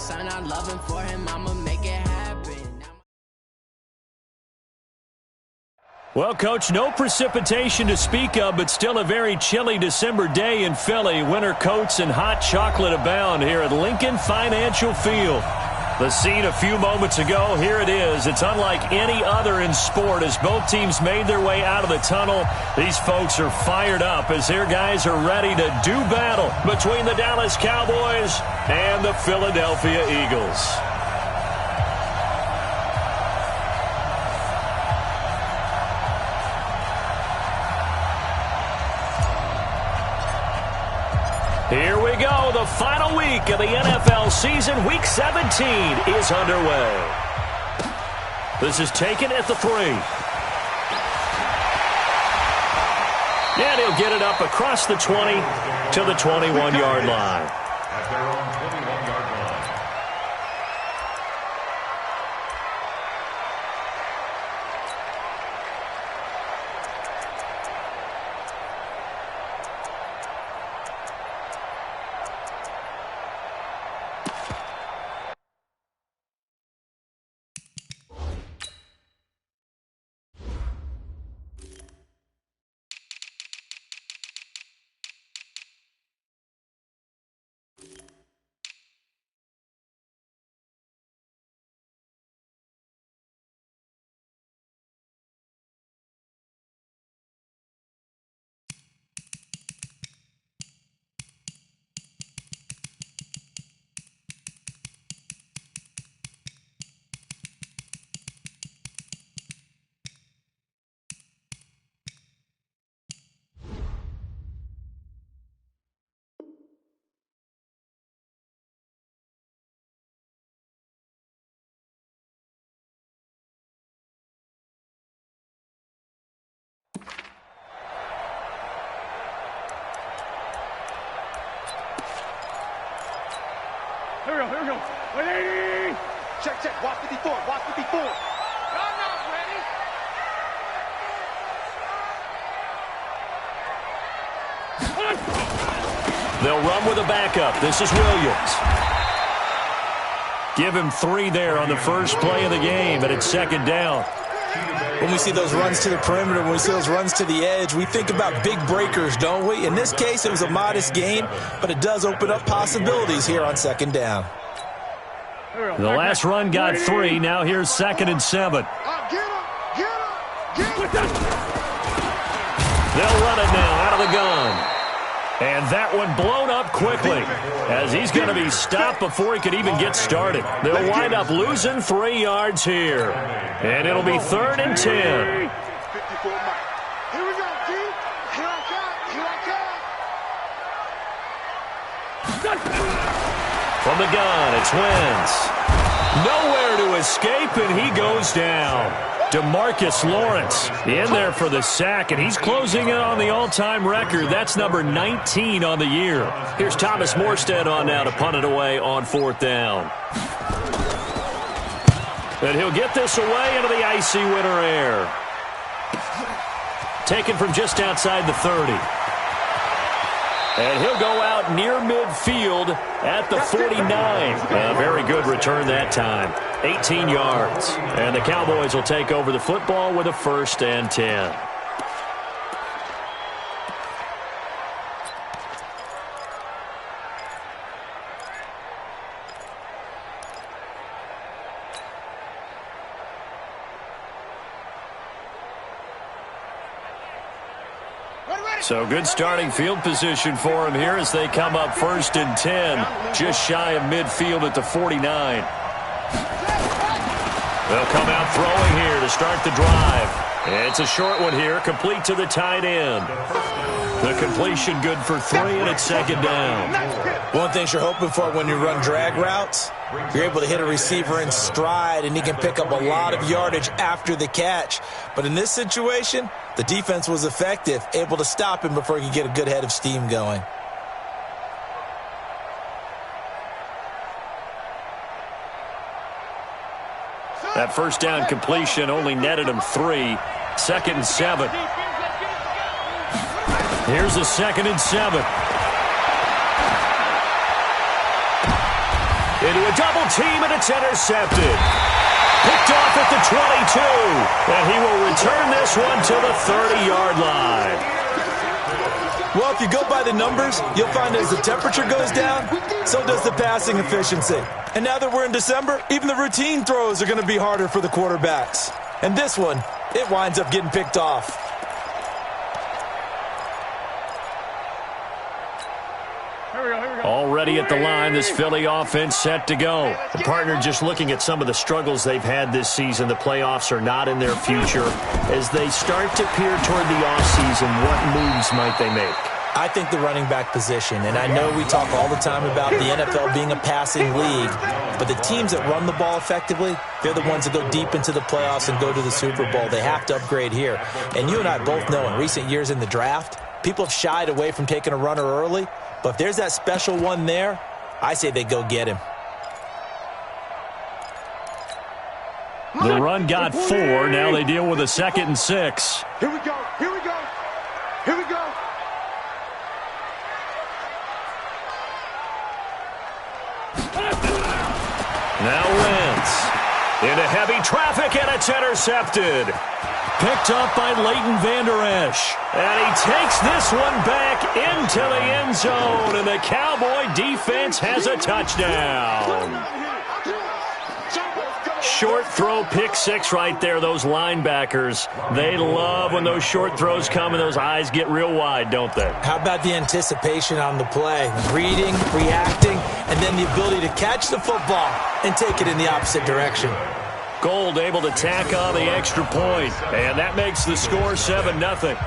son, I'm loving for him, I'ma make it happen. Well, Coach, no precipitation to speak of, but still a very chilly December day in Philly. Winter coats and hot chocolate abound here at Lincoln Financial Field. The scene a few moments ago, here it is. It's unlike any other in sport as both teams made their way out of the tunnel. These folks are fired up as their guys are ready to do battle between the Dallas Cowboys and the Philadelphia Eagles. Here we go. The final week of the NFL season. Week 17 is underway. This is taken at the 3. And he'll get it up across the 20 to the 21-yard line. At their own 21-yard line. Here we go. 180. Check. Watch 54. Y'all not ready. They'll run with a backup. This is Williams. Give him 3 there on the first play of the game, and it's second down. When we see those runs to the perimeter, when we see those runs to the edge, we think about big breakers, don't we? In this case, it was a modest gain, but it does open up possibilities here on second down. The last run got 3. Now here's 2nd and 7. Get him. They'll run it now out of the gun. And that one blown up quickly as he's going to be stopped before he could even get started. They'll wind up losing 3 yards here. And it'll be 3rd and 10. 54 Mike. Here we go, G. Here I come. From the gun, it's Wentz. Nowhere to escape, and he goes down. DeMarcus Lawrence in there for the sack, and he's closing in on the all-time record. That's number 19 on the year. Here's Thomas Morstead on now to punt it away on 4th down. And he'll get this away into the icy winter air. Taken from just outside the 30. And he'll go out near midfield at the 49. A very good return that time. 18 yards. And the Cowboys will take over the football with a 1st and 10. So good starting field position for him here as they come up 1st and 10. Just shy of midfield at the 49. They'll come out throwing here to start the drive. It's a short one here, complete to the tight end. The completion good for 3, and it's 2nd down. One thing you're hoping for when you run drag routes, you're able to hit a receiver in stride, and he can pick up a lot of yardage after the catch. But in this situation, the defense was effective, able to stop him before he could get a good head of steam going. That 1st down completion only netted him 3. 2nd and 7. Here's the 2nd and 7. into a double team, and it's intercepted. Picked off at the 22, and he will return this one to the 30-yard line. Well, if you go by the numbers, you'll find as the temperature goes down, so does the passing efficiency. And now that we're in December, even the routine throws are going to be harder for the quarterbacks. And this one, it winds up getting picked off. Already at the line, this Philly offense set to go. The partner just looking at some of the struggles they've had this season. The playoffs are not in their future. As they start to peer toward the offseason, what moves might they make? I think the running back position, and I know we talk all the time about the NFL being a passing league, but the teams that run the ball effectively, they're the ones that go deep into the playoffs and go to the Super Bowl. They have to upgrade here. And you and I both know in recent years in the draft, people have shied away from taking a runner early. But if there's that special one there, I say they go get him. The run got 4. Now they deal with a 2nd and 6. Here we go. Here we go. Here we go. Now Wentz into heavy traffic, and it's intercepted. Picked up by Leighton Vander Esch. And he takes this one back into the end zone, and the Cowboy defense has a touchdown. Short throw, pick 6 right there. Those linebackers, they love when those short throws come and those eyes get real wide, don't they? How about the anticipation on the play? Reading, reacting, and then the ability to catch the football and take it in the opposite direction. Gold able to tack on the extra point, and that makes the score 7-0.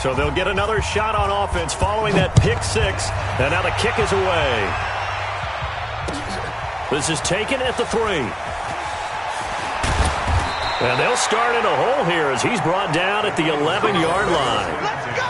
So they'll get another shot on offense following that pick 6, and now the kick is away. This is taken at the 3. And they'll start in a hole here as he's brought down at the 11-yard line. Let's go!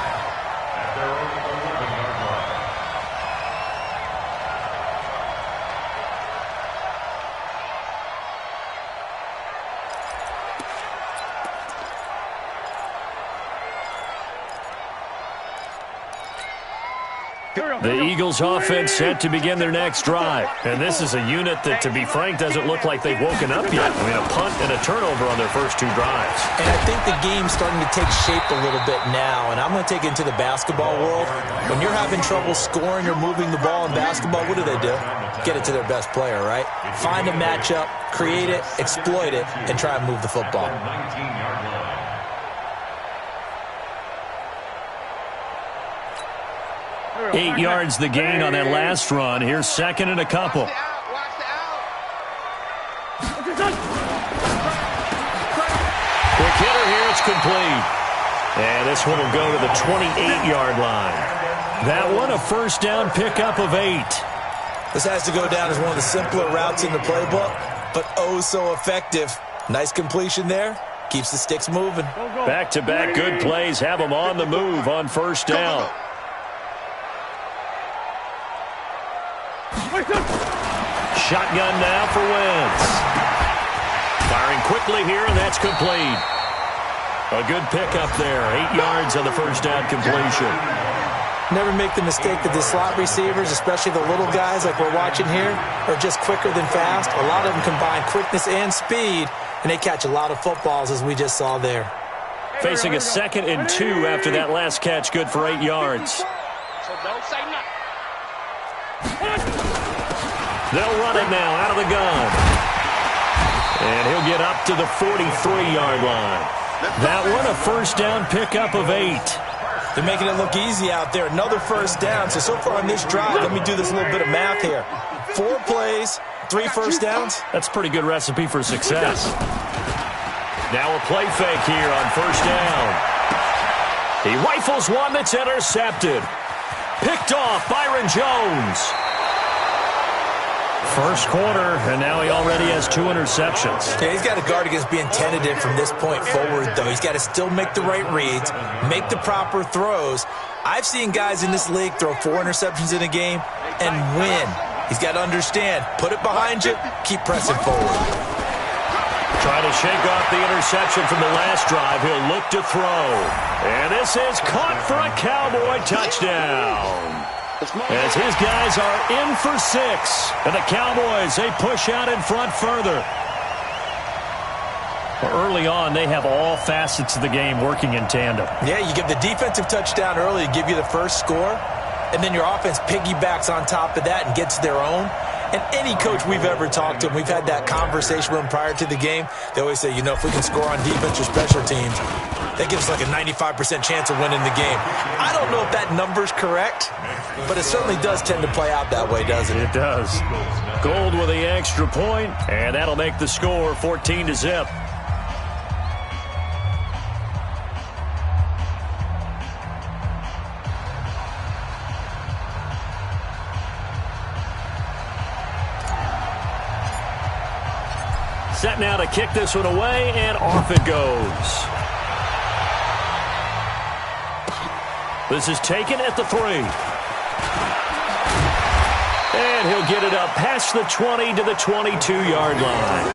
The Eagles offense set to begin their next drive. And this is a unit that, to be frank, doesn't look like they've woken up yet. I mean, a punt and a turnover on their first 2 drives. And I think the game's starting to take shape a little bit now. And I'm going to take it into the basketball world. When you're having trouble scoring or moving the ball in basketball, what do? Get it to their best player, right? Find a matchup, create it, exploit it, and try and move the football. 19-yard line. 8 yards the gain on that last run. Here's 2nd and a couple. Watch the out. Quick hitter here. It's complete. And this one will go to the 28-yard line. That one a first down pickup of 8. This has to go down as one of the simpler routes in the playbook, but oh so effective. Nice completion there. Keeps the sticks moving. Back-to-back good plays have them on the move on first down. Shotgun now for Wentz. Firing quickly here, and that's complete. A good pickup there. 8 yards on the first down completion. Never make the mistake that the slot receivers, especially the little guys like we're watching here, are just quicker than fast. A lot of them combine quickness and speed, and they catch a lot of footballs, as we just saw there. Facing a 2nd and 2 after that last catch, good for 8 yards. So don't say nothing. They'll run it now out of the gun. And he'll get up to the 43-yard line. That one a first down pickup of 8. They're making it look easy out there. Another first down. So far on this drive, let me do this little bit of math here. 4 plays, 3 first downs. That's a pretty good recipe for success. Now a play fake here on first down. He rifles one that's intercepted. Picked off Byron Jones. First quarter, and now he already has 2 interceptions. Yeah, he's got to guard against being tentative from this point forward, though. He's got to still make the right reads, make the proper throws. I've seen guys in this league throw 4 interceptions in a game and win. He's got to understand, put it behind you, keep pressing forward. Trying to shake off the interception from the last drive. He'll look to throw. And this is caught for a Cowboy touchdown. As his guys are in for 6. And the Cowboys, they push out in front further. Early on, they have all facets of the game working in tandem. Yeah, you give the defensive touchdown early to give you the first score, and then your offense piggybacks on top of that and gets their own. And any coach we've ever talked to, and we've had that conversation with them prior to the game, they always say, if we can score on defense or special teams, that gives us like a 95% chance of winning the game. I don't know if that number's correct, but it certainly does tend to play out that way, doesn't it? It does. Gold with the extra point, and that'll make the score 14-0. Set now to kick this one away, and off it goes. This is taken at the 3. And he'll get it up past the 20 to the 22-yard line.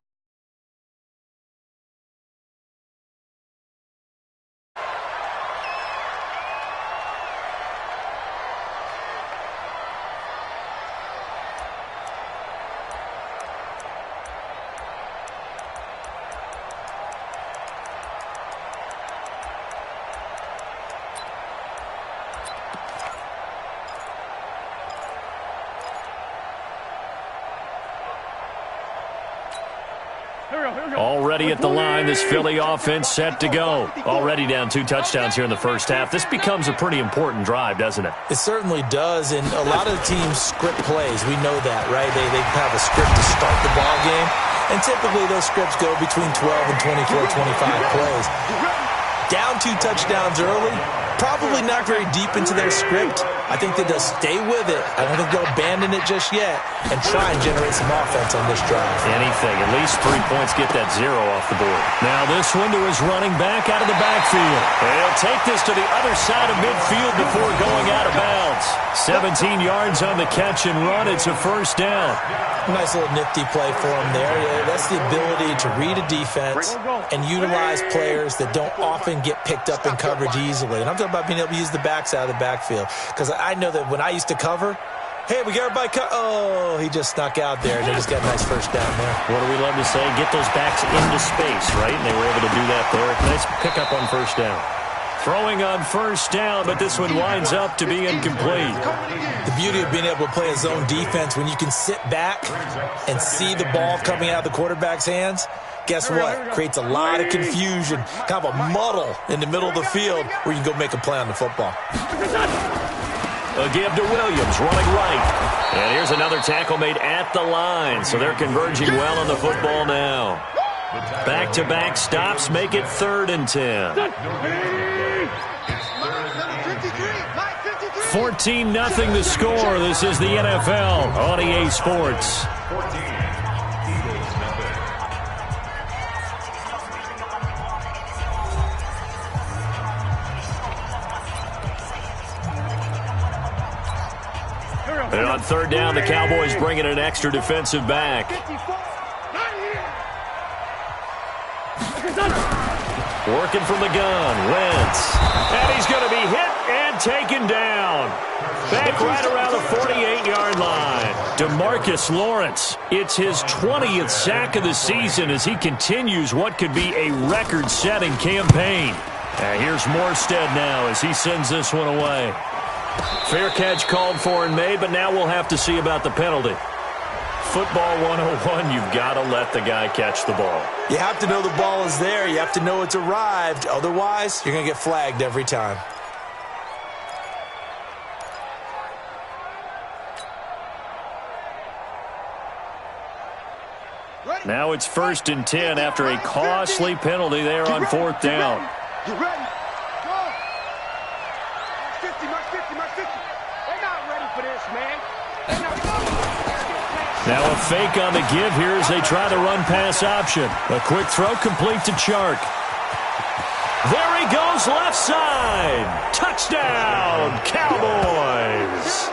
Already at the line, this Philly offense set to go. Already down 2 touchdowns here in the first half. This becomes a pretty important drive, doesn't it? It certainly does, and a lot of teams script plays. We know that, right? They have a script to start the ball game, and typically those scripts go between 12 and 24, 25 plays. Down 2 touchdowns early, probably not very deep into their script. I think they'll stay with it. I don't think they'll abandon it just yet and try and generate some offense on this drive. Anything. At least 3 points, get that 0 off the board. Now this one to his running back out of the backfield. He'll take this to the other side of midfield before going out of bounds. 17 yards on the catch and run. It's a first down. Nice little nifty play for him there. Yeah, that's the ability to read a defense and utilize players that don't often get picked up in coverage easily. And I'm talking about being able to use the backs out of the backfield. Because I know that when I used to cover, hey, we got everybody oh, he just snuck out there, and they just got a nice first down there. What do we love to say? Get those backs into space, right? And they were able to do that there. Nice pickup on first down. Throwing on first down, but this one winds up to be incomplete. The beauty of being able to play a zone defense, when you can sit back and see the ball coming out of the quarterback's hands, guess what? Creates a lot of confusion, kind of a muddle in the middle of the field where you can go make a play on the football. A give to Williams, running right. And here's another tackle made at the line, so they're converging well on the football now. Back-to-back stops make it 3rd and 10. 14-0 the score. This is the NFL on EA Sports. And on 3rd down, the Cowboys bring in an extra defensive back. Working from the gun, Wentz. And he's going to be hit and taken down. Back right around the 48-yard line. DeMarcus Lawrence. It's his 20th sack of the season as he continues what could be a record-setting campaign. Here's Morstead now as he sends this one away. Fair catch called for and made, but now we'll have to see about the penalty. Football 101, you've got to let the guy catch the ball. You have to know the ball is there. You have to know it's arrived. Otherwise, you're going to get flagged every time. Now it's 1st and 10 after a costly penalty there on 4th down. You ready? Go. Mark 50, Mark 50, Mark 50. They're not ready for this, man. They're not Now a fake on the give here as they try the run-pass option. A quick throw complete to Chark. There he goes, left side. Touchdown, Cowboys.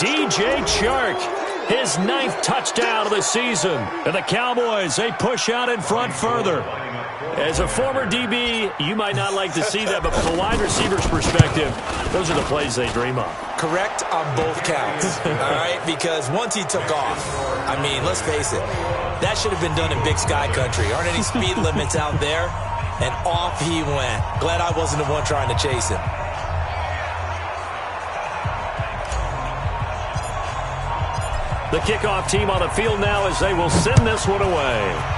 DJ Chark. his 9th touchdown of the season. And the Cowboys, they push out in front further. As a former DB, you might not like to see that, but from a wide receiver's perspective, those are the plays they dream of. Correct on both counts, all right? Because once he took off, I mean, let's face it, that should have been done in Big Sky Country. Aren't any speed limits out there? And off he went. Glad I wasn't the one trying to chase him. The kickoff team on the field now as they will send this one away.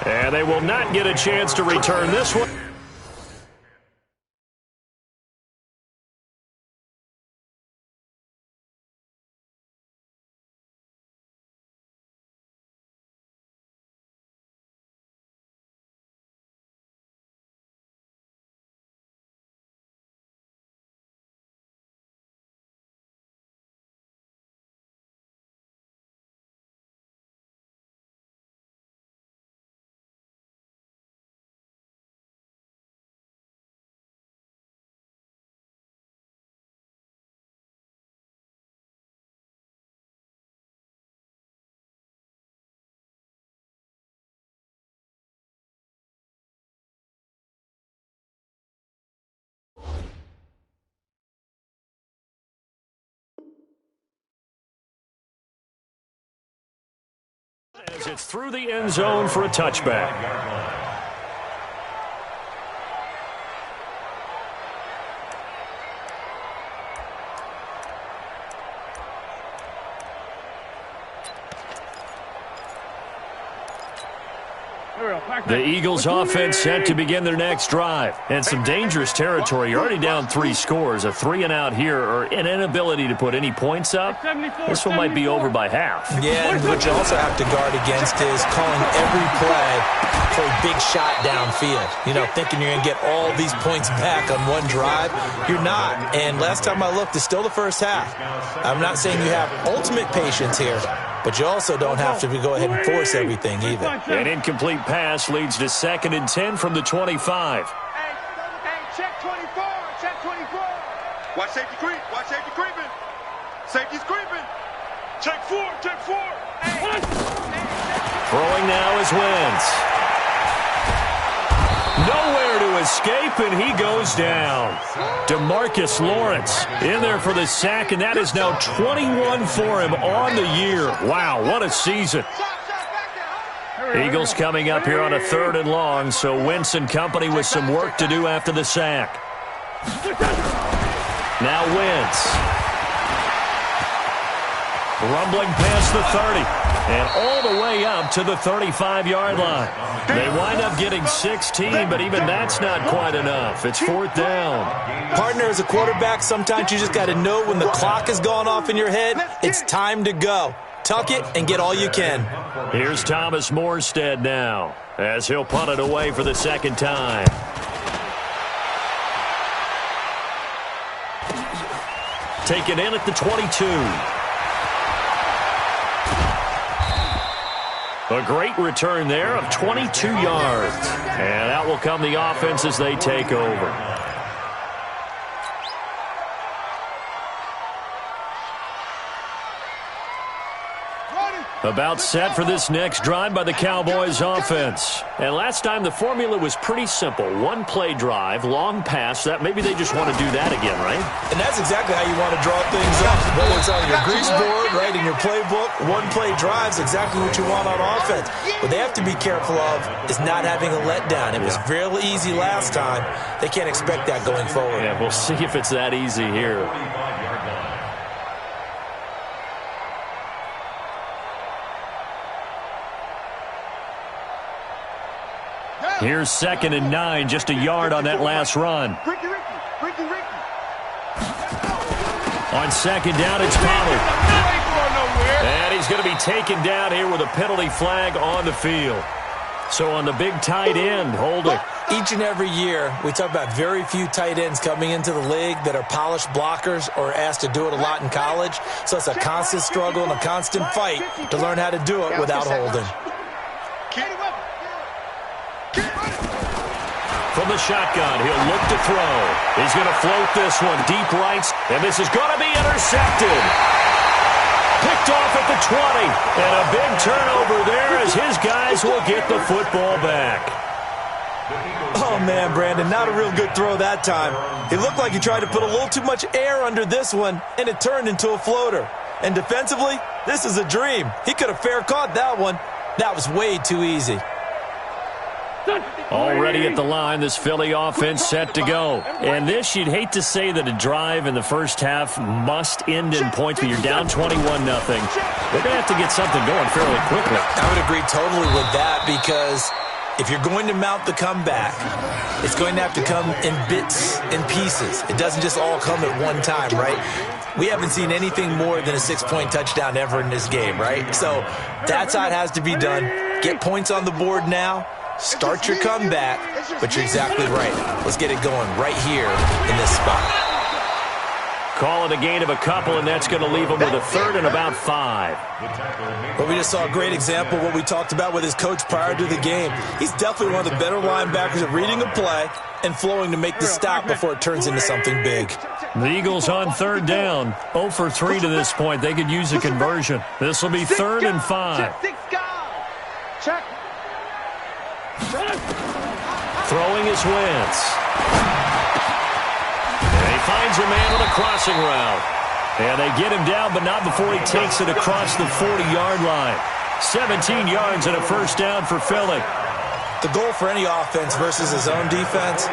And they will not get a chance to return this one. As it's through the end zone for a touchback. The Eagles offense set to begin their next drive. And some dangerous territory. You're already down 3 scores. A 3-and-out here or an inability to put any points up. This one might be over by half. Yeah, and what you also have to guard against is calling every play for a big shot downfield. You know, thinking you're going to get all these points back on one drive. You're not. And last time I looked, it's still the first half. I'm not saying you have ultimate patience here, but you also don't have to go ahead and force everything either. An incomplete pass leads to 2nd and 10 from the 25. Hey, check 24, check 24. Watch safety creep, watch safety creeping. Safety's creeping. Check 4, check 4. Hey. Throwing now is Wentz. Nowhere to escape, and he goes down. DeMarcus Lawrence in there for the sack, and that is now 21 for him on the year. Wow, what a season. Eagles coming up here on a 3rd and long, so Wentz and company with some work to do after the sack. Now Wentz. Rumbling past the 30 and all the way up to the 35-yard line. They wind up getting 16, but even that's not quite enough. It's 4th down. Partner, as a quarterback, sometimes you just got to know when the clock has gone off in your head, it's time to go. Tuck it and get all you can. Here's Thomas Morstead now as he'll punt it away for the 2nd time. Taken in at the 22. A great return there of 22 yards. And out will come the offense as they take over. About set for this next drive by the Cowboys offense. And last time the formula was pretty simple. 1-play drive, long pass. That maybe they just want to do that again, right? And that's exactly how you want to draw things up. Whether it's on your grease board, right, in your playbook, 1-play drive is exactly what you want on offense. What they have to be careful of is not having a letdown. It was real easy last time. They can't expect that going forward. Yeah, we'll see if it's that easy here. Here's 2nd and 9, just a yard on that last run. On 2nd down, it's Pollard. And he's going to be taken down here with a penalty flag on the field. So on the big tight end, Holder. Each and every year, we talk about very few tight ends coming into the league that are polished blockers or asked to do it a lot in college. So it's a constant struggle and a constant fight to learn how to do it without holding. From from the shotgun. He'll look to throw. He's going to float this one deep right, and this is going to be intercepted. Picked off at the 20, and a big turnover there as his guys will get the football back. Oh, man, Brandon, not a real good throw that time. It looked like he tried to put a little too much air under this one, and it turned into a floater. And defensively, this is a dream. He could have fair caught that one. That was way too easy. Already at the line, this Philly offense set to go. And this, you'd hate to say that a drive in the first half must end in points, but you're down 21-0. They're going to have to get something going fairly quickly. I would agree totally with that because if you're going to mount the comeback, it's going to have to come in bits and pieces. It doesn't just all come at one time, right? We haven't seen anything more than a 6-point touchdown ever in this game, right? So that's how it has to be done. Get points on the board now. Start your comeback, but you're exactly right. Let's get it going right here in this spot. Call it a gain of a couple, and that's going to leave him with a third and about 5. Well, we just saw a great example of what we talked about with his coach prior to the game. He's definitely one of the better linebackers at reading a play and flowing to make the stop before it turns into something big. The Eagles on third down. 0 for 3 to this point. They could use a conversion. This will be 3rd and 5. Check. Throwing is Wentz. And he finds a man on a crossing route. And they get him down, but not before he takes it across the 40-yard line. 17 yards and a first down for Philly. The goal for any offense versus his own defense,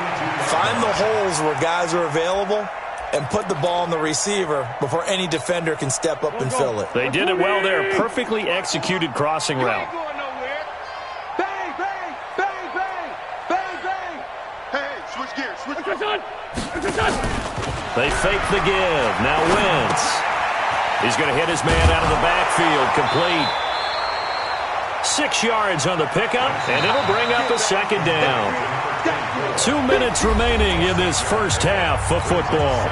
find the holes where guys are available and put the ball on the receiver before any defender can step up and fill it. They did it well there. Perfectly executed crossing route. They fake the give. Now Wentz. He's going to hit his man out of the backfield. Complete. 6 yards on the pickup, and it'll bring up a second down. 2 minutes remaining in this first half of football.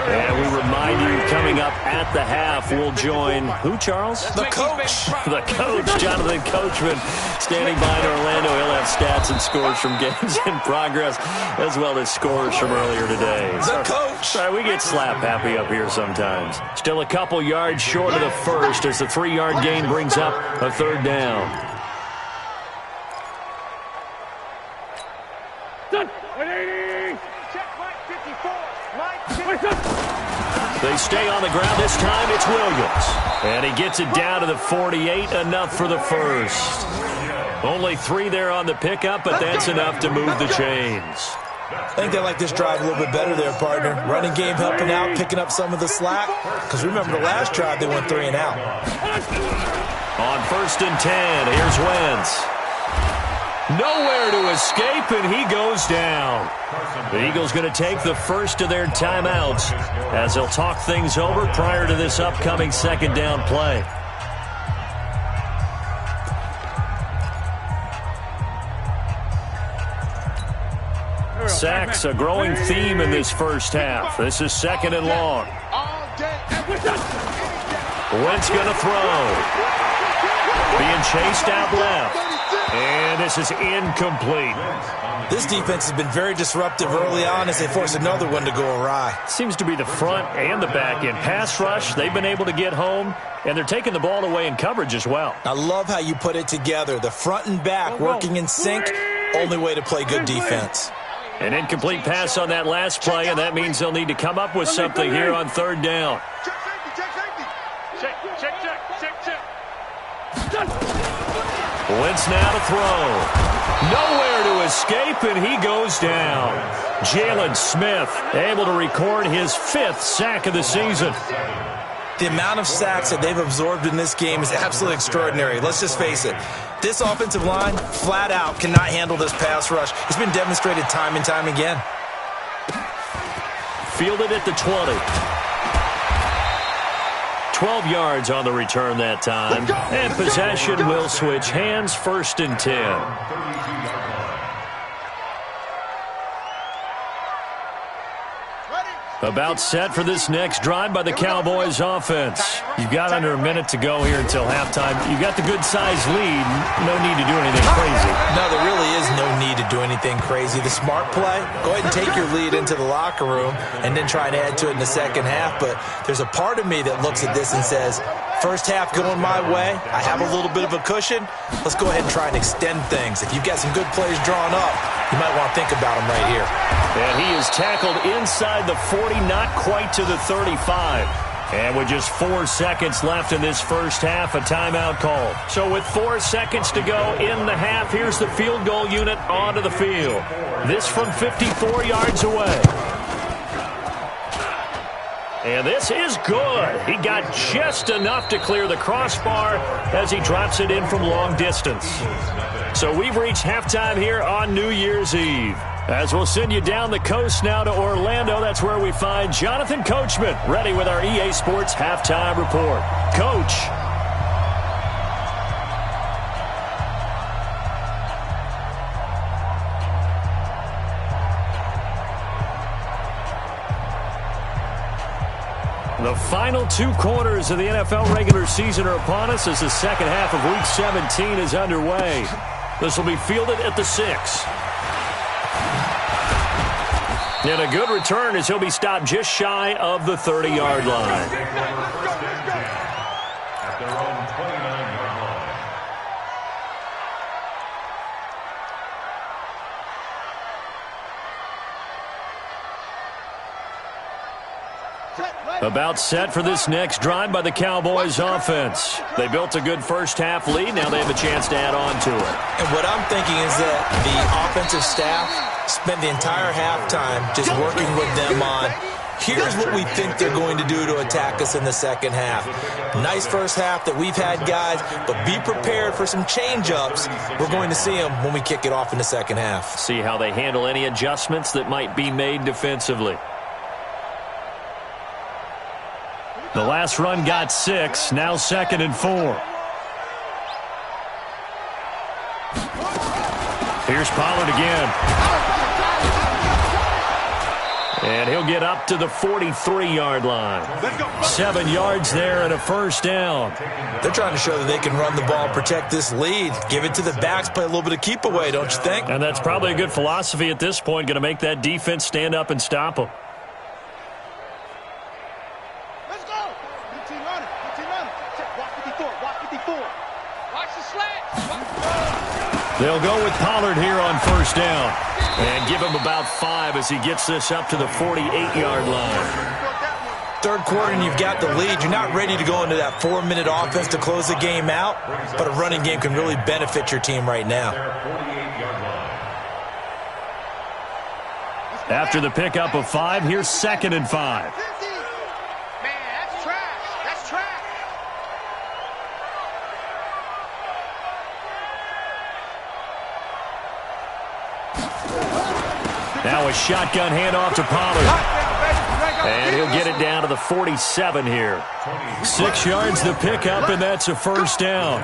And we remind you, coming up at the half, we'll join who, Charles? The coach. The coach, Jonathan Coachman, standing by in Orlando. He'll have stats and scores from games in progress, as well as scores from earlier today. The coach. Sorry, we get slap happy up here sometimes. Still a couple yards short of the first as the 3-yard gain brings up a third down. They stay on the ground. This time it's Williams. And he gets it down to the 48. Enough for the first. Only 3 there on the pickup, but that's enough to move the chains. I think they like this drive a little bit better there, partner. Running game helping out, picking up some of the slack. Because remember the last drive, they went 3 and out. On 1st and 10, here's Wentz. Nowhere to escape, and he goes down. The Eagles going to take the first of their timeouts as they'll talk things over prior to this upcoming second down play. Sacks, a growing theme in this first half. This is 2nd and long. Wentz going to throw. Being chased out left. And this is incomplete. This defense has been very disruptive early on as they force another one to go awry. Seems to be the front and the back end. Pass rush, they've been able to get home, and they're taking the ball away in coverage as well. I love how you put it together. The front and back working in sync, only way to play good defense. An incomplete pass on that last play, and that means they'll need to come up with something here on 3rd down. Wentz now to throw. Nowhere to escape, and he goes down. Jalen Smith able to record his 5th sack of the season. The amount of sacks that they've absorbed in this game is absolutely extraordinary. Let's just face it. This offensive line, flat out, cannot handle this pass rush. It's been demonstrated time and time again. Fielded at the 20. 12 yards on the return that time. And possession will switch hands, 1st and 10. About set for this next drive by the Cowboys offense. You've got under a minute to go here until halftime. You've got the good-sized lead. No need to do anything crazy. No, there really is no need to do anything crazy. The smart play, go ahead and take your lead into the locker room and then try and add to it in the second half. But there's a part of me that looks at this and says, first half going my way, I have a little bit of a cushion. Let's go ahead and try and extend things. If you've got some good plays drawn up, you might want to think about them right here. And he is tackled inside the 40, not quite to the 35. And with just 4 seconds left in this first half, a timeout call. So with 4 seconds to go in the half, here's the field goal unit onto the field. This from 54 yards away. And this is good. He got just enough to clear the crossbar as he drops it in from long distance. So we've reached halftime here on New Year's Eve. As we'll send you down the coast now to Orlando, that's where we find Jonathan Coachman ready with our EA Sports Halftime Report. Coach. The final 2 quarters of the NFL regular season are upon us as the second half of Week 17 is underway. This will be fielded at the 6. And a good return as he'll be stopped just shy of the 30-yard line. At their own 29-yard line. About set for this next drive by the Cowboys offense. They built a good first-half lead. Now they have a chance to add on to it. And what I'm thinking is that the offensive staff spent the entire halftime just working with them on, here's what we think they're going to do to attack us in the second half. Nice first half that we've had, guys, but be prepared for some change-ups. We're going to see them when we kick it off in the second half. See how they handle any adjustments that might be made defensively. The last run got 6, now 2nd and 4. Here's Pollard again. And he'll get up to the 43-yard line. 7 yards there and a first down. They're trying to show that they can run the ball and protect this lead. Give it to the backs, play a little bit of keep away, don't you think? And that's probably a good philosophy at this point, going to make that defense stand up and stop them. They'll go with Pollard here on first down. And give him about 5 as he gets this up to the 48-yard line. Third quarter and you've got the lead. You're not ready to go into that 4-minute offense to close the game out, but a running game can really benefit your team right now. After the pickup of 5, here's 2nd and 5. Now a shotgun handoff to Pollard. And he'll get it down to the 47 here. 6 yards the pickup, and that's a first down.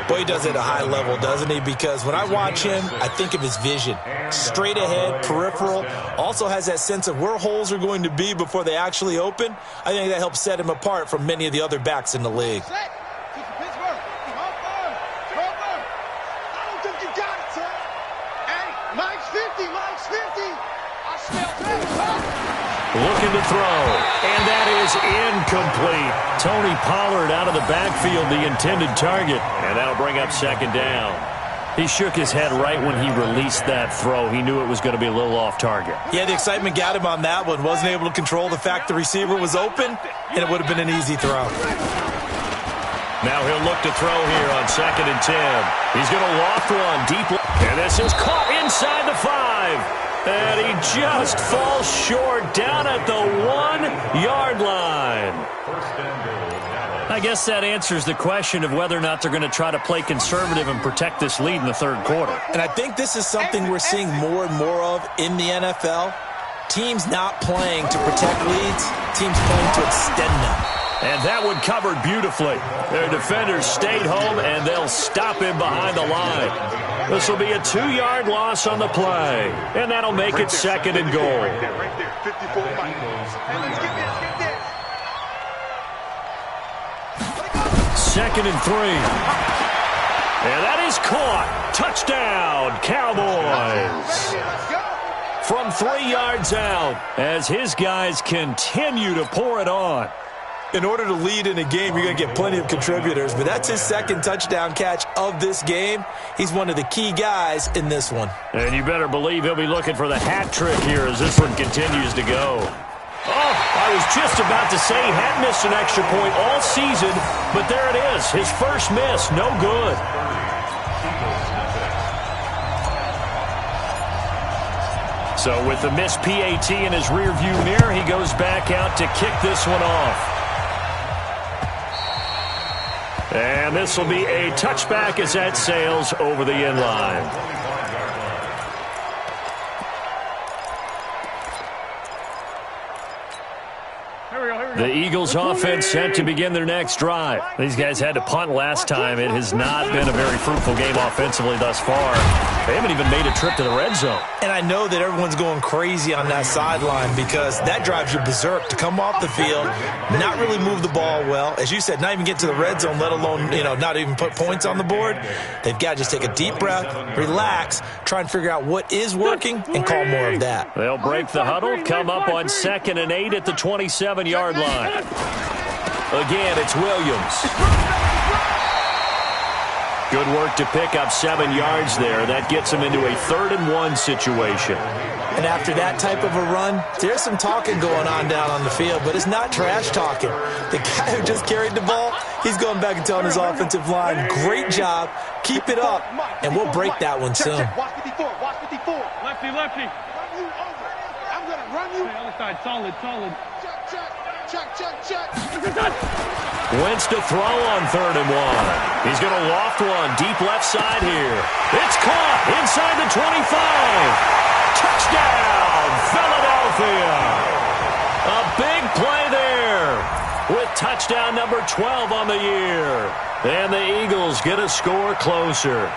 Boy, he does it at a high level, doesn't he? Because when I watch him, I think of his vision. Straight ahead, peripheral. Also has that sense of where holes are going to be before they actually open. I think that helps set him apart from many of the other backs in the league. Looking to throw, and that is incomplete. Tony Pollard out of the backfield, the intended target, and that'll bring up 2nd down. He shook his head right when he released that throw. He knew it was going to be a little off target. Yeah, the excitement got him on that one. Wasn't able to control the fact the receiver was open, and it would have been an easy throw. Now he'll look to throw here on 2nd and 10. He's going to loft one deep, and this is caught inside the 5. And he just falls short down at the 1-yard line. I guess that answers the question of whether or not they're going to try to play conservative and protect this lead in the third quarter. And I think this is something we're seeing more and more of in the NFL. Teams not playing to protect leads, teams playing to extend them. And that one covered beautifully. Their defenders stayed home, and they'll stop him behind the line. This will be a 2-yard loss on the play, and that'll make it second and goal. Right there, 54 miles. Hey, let's get this. Second and 3. And that is caught. Touchdown, Cowboys. From 3 yards out, as his guys continue to pour it on. In order to lead in a game, you're going to get plenty of contributors, but that's his second touchdown catch of this game. He's one of the key guys in this one. And you better believe he'll be looking for the hat trick here as this one continues to go. Oh, I was just about to say he hadn't missed an extra point all season, but there it is. His first miss, no good. So with the missed PAT in his rearview mirror, he goes back out to kick this one off. And this will be a touchback as that sails over the end line. The Eagles offense set to begin their next drive. These guys had to punt last time. It has not been a very fruitful game offensively thus far. They haven't even made a trip to the red zone. And I know that everyone's going crazy on that sideline because that drives you berserk to come off the field, not really move the ball well. As you said, not even get to the red zone, let alone, not even put points on the board. They've got to just take a deep breath, relax, try and figure out what is working, and call more of that. They'll break the huddle, come up on 2nd and 8 at the 27-yard line. Again, it's Williams. Good work to pick up 7 yards there. That gets him into a 3rd and 1 situation. And after that type of a run, there's some talking going on down on the field, but it's not trash talking. The guy who just carried the ball, he's going back and telling his offensive line, great job, keep it up, and we'll break that one soon. Watch 54, watch 54. Lefty. Run you over. I'm going to run you. The other side, solid. Check. Wentz to throw on 3rd and 1. He's going to loft one deep left side here. It's caught inside the 25. Touchdown, Philadelphia. A big play there with touchdown number 12 on the year. And the Eagles get a score closer.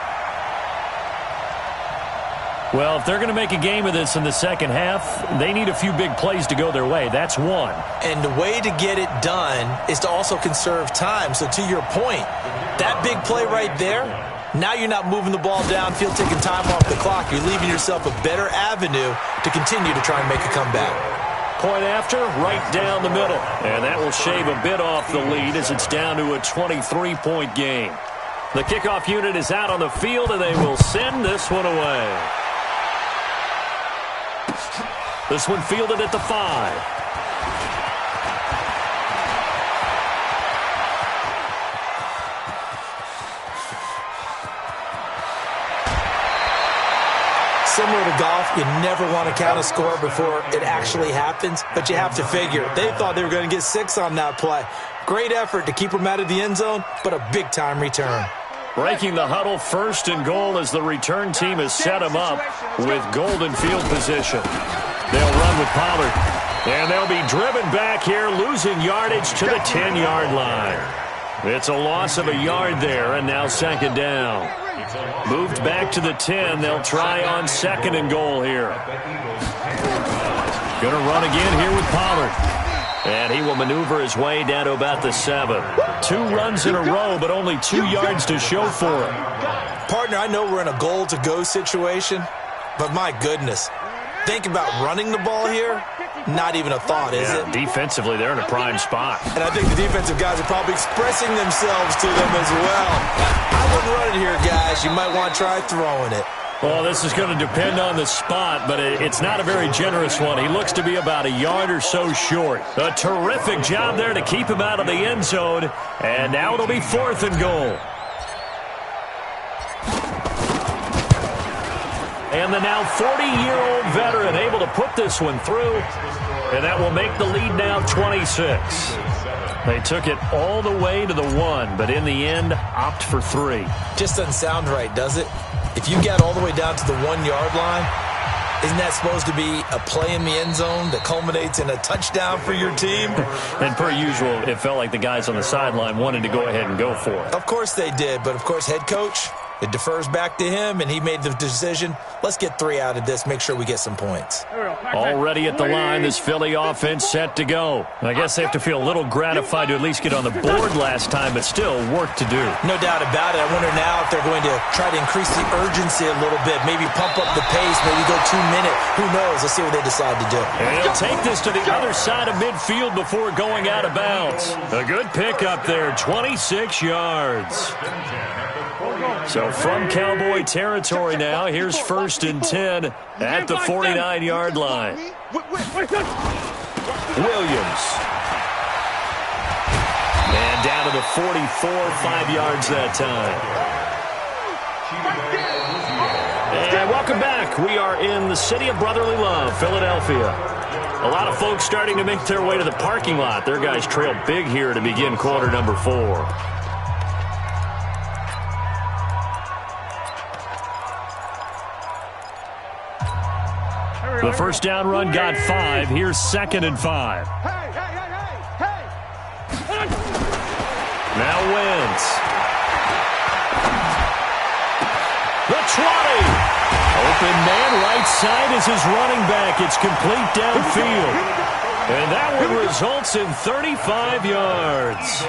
Well, if they're going to make a game of this in the second half, they need a few big plays to go their way. That's one. And the way to get it done is to also conserve time. So to your point, that big play right there, now you're not moving the ball downfield, taking time off the clock. You're leaving yourself a better avenue to continue to try and make a comeback. Point after, right down the middle. And that will shave a bit off the lead as it's down to a 23-point game. The kickoff unit is out on the field, and they will send this one away. This one fielded at the 5. Similar to golf, you never want to count a score before it actually happens, but you have to figure. They thought they were going to get 6 on that play. Great effort to keep them out of the end zone, but a big-time return. Breaking the huddle, 1st and goal as the return team has set them up with golden field position. They'll run with Pollard, and they'll be driven back here, losing yardage to the 10-yard line. It's a loss of a yard there, and now 2nd down. Moved back to the 10. They'll try on 2nd and goal here. Going to run again here with Pollard. And he will maneuver his way down to about the 7. 2 runs in a row, but only 2 yards to show for it. Partner, I know we're in a goal-to-go situation, but my goodness. Think about running the ball here. Not even a thought, is it? Defensively, they're in a prime spot. And I think the defensive guys are probably expressing themselves to them as well. I wouldn't run it here, guys. You might want to try throwing it. Well, this is going to depend on the spot, but it's not a very generous one. He looks to be about a yard or so short. A terrific job there to keep him out of the end zone. And now it'll be 4th and goal. And the now 40-year-old veteran able to put this one through. And that will make the lead now 26. They took it all the way to the 1, but in the end, opt for 3. Just doesn't sound right, does it? If you get all the way down to the 1-yard line, Isn't that supposed to be a play in the end zone that culminates in a touchdown for your team? And per usual, it felt like the guys on the sideline wanted to go ahead and go for it. Of course they did, but of course head coach, it defers back to him, and he made the decision. Let's get 3 out of this, make sure we get some points. Already at the line, this Philly offense set to go. I guess they have to feel a little gratified to at least get on the board last time, but still work to do. No doubt about it. I wonder now if they're going to try to increase the urgency a little bit, maybe pump up the pace, maybe go 2-minute. Who knows? Let's see what they decide to do. And he'll take this to the other side of midfield before going out of bounds. A good pickup there, 26 yards. So from Cowboy territory now, here's 1st and 10 at the 49-yard line. Williams. And down to the 44, 5 yards that time. And welcome back. We are in the city of brotherly love, Philadelphia. A lot of folks starting to make their way to the parking lot. Their guys trail big here to begin quarter number 4. The first down run got 5. Here's 2nd and 5. Now Wentz. The 20. Open man right side is his running back. It's complete downfield. And that one results in 35 yards.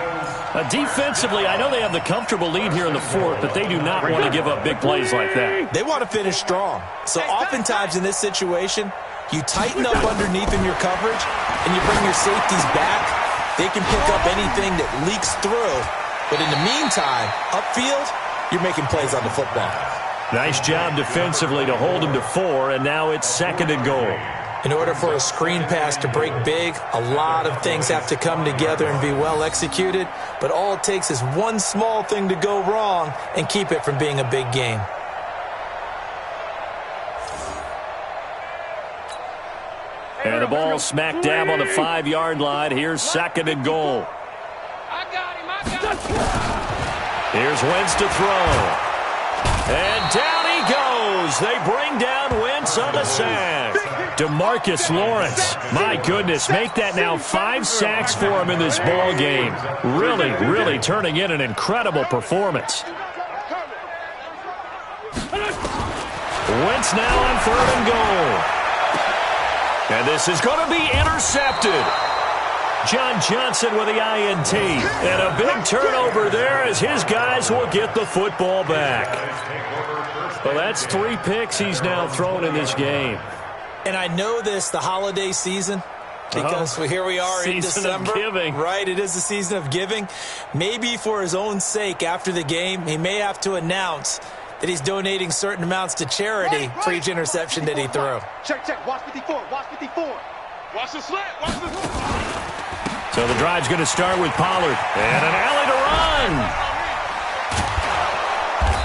Defensively, I know they have the comfortable lead here in the 4th, but they do not want to give up big plays like that. They want to finish strong. So oftentimes in this situation, you tighten up underneath in your coverage, and you bring your safeties back. They can pick up anything that leaks through. But in the meantime, upfield, you're making plays on the football. Nice job defensively to hold him to 4, and now it's 2nd and goal. In order for a screen pass to break big, a lot of things have to come together and be well executed. But all it takes is one small thing to go wrong and keep it from being a big game. And the ball smack dab on the 5-yard line. Here's 2nd and goal. Here's Wentz to throw. And down he goes. They bring down Wentz on the sack. DeMarcus Lawrence, my goodness, make that now 5 sacks for him in this ball game. Really, really turning in an incredible performance. Wentz now on 3rd and goal. And this is going to be intercepted. John Johnson with the INT. And a big turnover there as his guys will get the football back. Well, that's 3 picks he's now thrown in this game. And I know this, the holiday season, because here we are in December. Season of giving. Right, it is the season of giving. Maybe for his own sake after the game, he may have to announce that he's donating certain amounts to charity for each interception that he threw. Check. Watch 54. Watch 54. Watch the slant. Watch the slant. So the drive's going to start with Pollard. And an alley to run.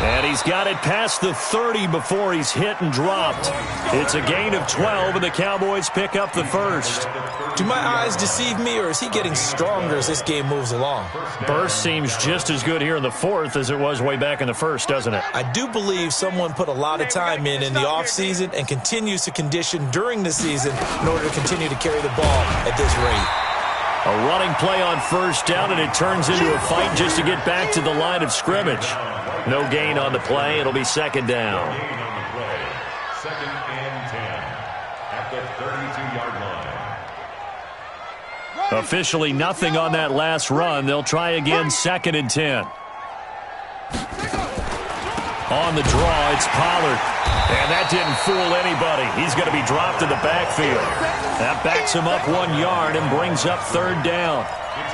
And he's got it past the 30 before he's hit and dropped. It's a gain of 12, and the Cowboys pick up the first. Do my eyes deceive me, or is he getting stronger as this game moves along? Burst seems just as good here in the 4th as it was way back in the 1st, doesn't it? I do believe someone put a lot of time in the offseason and continues to condition during the season in order to continue to carry the ball at this rate. A running play on 1st down, and it turns into a fight just to get back to the line of scrimmage. No gain on the play. It'll be 2nd down. 2nd and 10 at the 32-yard line. Officially nothing on that last run. They'll try again 2nd and 10. On the draw, it's Pollard. And that didn't fool anybody. He's going to be dropped in the backfield. That backs him up 1 yard and brings up 3rd down.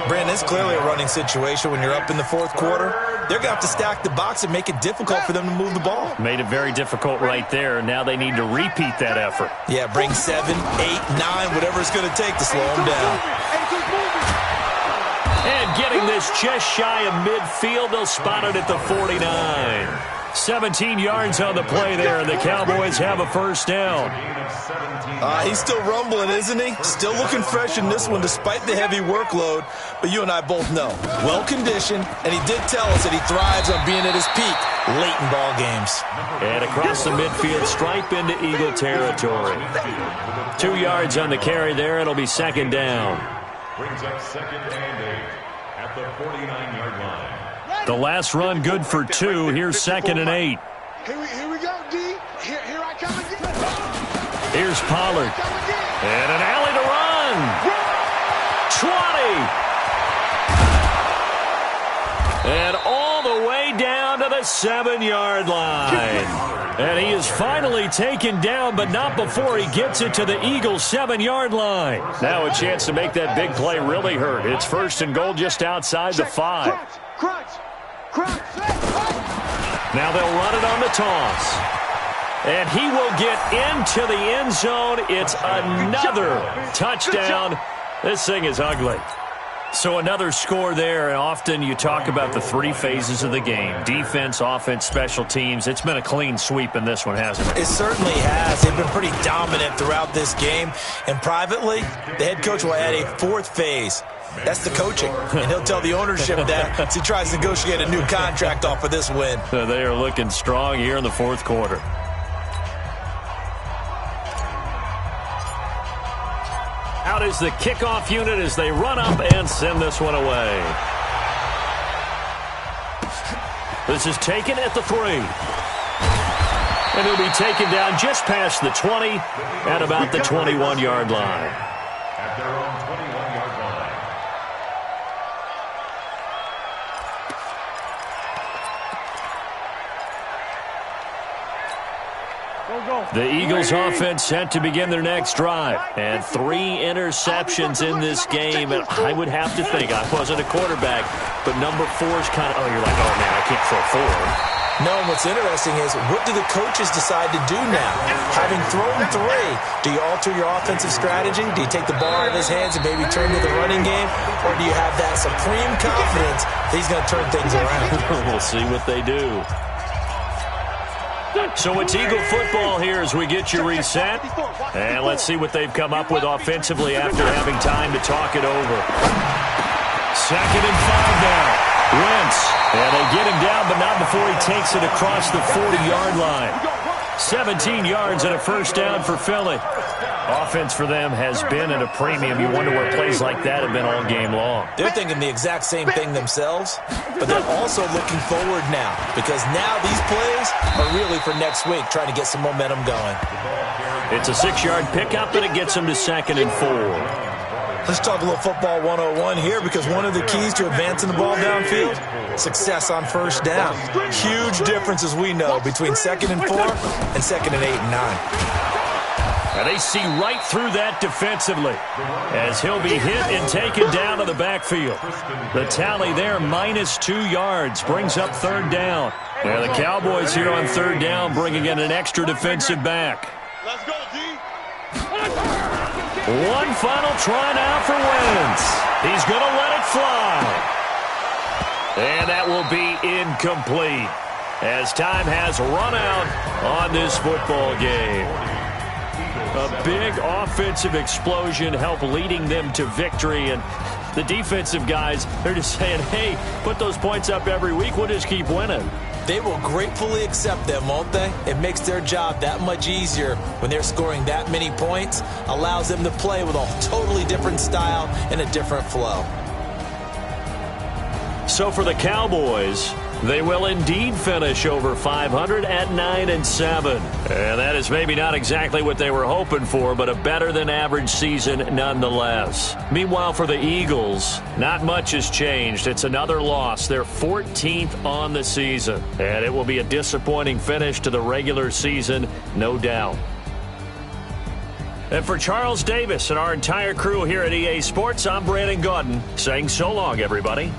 Brandon, it's clearly a running situation when you're up in the 4th quarter. They're going to have to stack the box and make it difficult for them to move the ball. Made it very difficult right there. Now they need to repeat that effort. Yeah, bring 7, 8, 9, whatever it's going to take to slow them down. And getting this just shy of midfield, they'll spot it at the 49. 17 yards on the play there, and the Cowboys have a first down. He's still rumbling, isn't he? Still looking fresh in this one despite the heavy workload. But you and I both know, well-conditioned, and he did tell us that he thrives on being at his peak late in ball games. And across the midfield, stripe into Eagle territory. 2 yards on the carry there. It'll be second down. Brings up second and 8 at the 49-yard line. The last run good for 2. Here's second and 8. Here we go, D. Here I come again. Here's Pollard. And an alley to run. 20. And all the way down to the 7-yard line. And he is finally taken down, but not before he gets it to the Eagles' 7-yard line. Now a chance to make that big play really hurt. It's first and goal just outside the 5. Crunch. Now they'll run it on the toss. And he will get into the end zone. It's another touchdown. This thing is ugly. So another score there, and often you talk about the 3 phases of the game. Defense, offense, special teams. It's been a clean sweep in this one, hasn't it? It certainly has. They've been pretty dominant throughout this game. And privately, the head coach will add a 4th phase. That's the coaching. And he'll tell the ownership that as he tries to negotiate a new contract off of this win. They are looking strong here in the 4th quarter. Out is the kickoff unit as they run up and send this one away. This is taken at the 3. And he'll be taken down just past the 20 at about the 21-yard line. At their own 21-yard line. The Eagles offense set to begin their next drive. And 3 interceptions in this game. And I would have to think, I wasn't a quarterback, but number 4 is kind of, you're like, oh, man, I can't throw 4. No, and what's interesting is, what do the coaches decide to do now? Having thrown 3, do you alter your offensive strategy? Do you take the ball out of his hands and maybe turn to the running game? Or do you have that supreme confidence that he's going to turn things around? We'll see what they do. So it's Eagle football here as we get you reset. And let's see what they've come up with offensively after having time to talk it over. Second and 5 now. Wentz. And they get him down, but not before he takes it across the 40-yard line. 17 yards and a first down for Philly. Offense for them has been at a premium. You wonder where plays like that have been all game long. They're thinking the exact same thing themselves, but they're also looking forward now, because now these plays are really for next week, trying to get some momentum going. It's a 6-yard pickup, and it gets them to second and 4. Let's talk a little football 101 here, because one of the keys to advancing the ball downfield, success on first down. Huge difference, as we know, between second and 4 and second and 8 and 9. And they see right through that defensively as he'll be hit and taken down to the backfield. The tally there, -2 yards, brings up third down. And the Cowboys here on third down bringing in an extra defensive back. Let's go, D. One final try now for Wentz. He's going to let it fly. And that will be incomplete as time has run out on this football game. A big offensive explosion helped leading them to victory. And the defensive guys, they're just saying, hey, put those points up every week. We'll just keep winning. They will gratefully accept them, won't they? It makes their job that much easier when they're scoring that many points. Allows them to play with a totally different style and a different flow. So for the Cowboys, they will indeed finish over 500 at 9-7. And that is maybe not exactly what they were hoping for, but a better-than-average season nonetheless. Meanwhile, for the Eagles, not much has changed. It's another loss. They're 14th on the season. And it will be a disappointing finish to the regular season, no doubt. And for Charles Davis and our entire crew here at EA Sports, I'm Brandon Gaudin saying so long, everybody.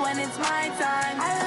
when it's my time. I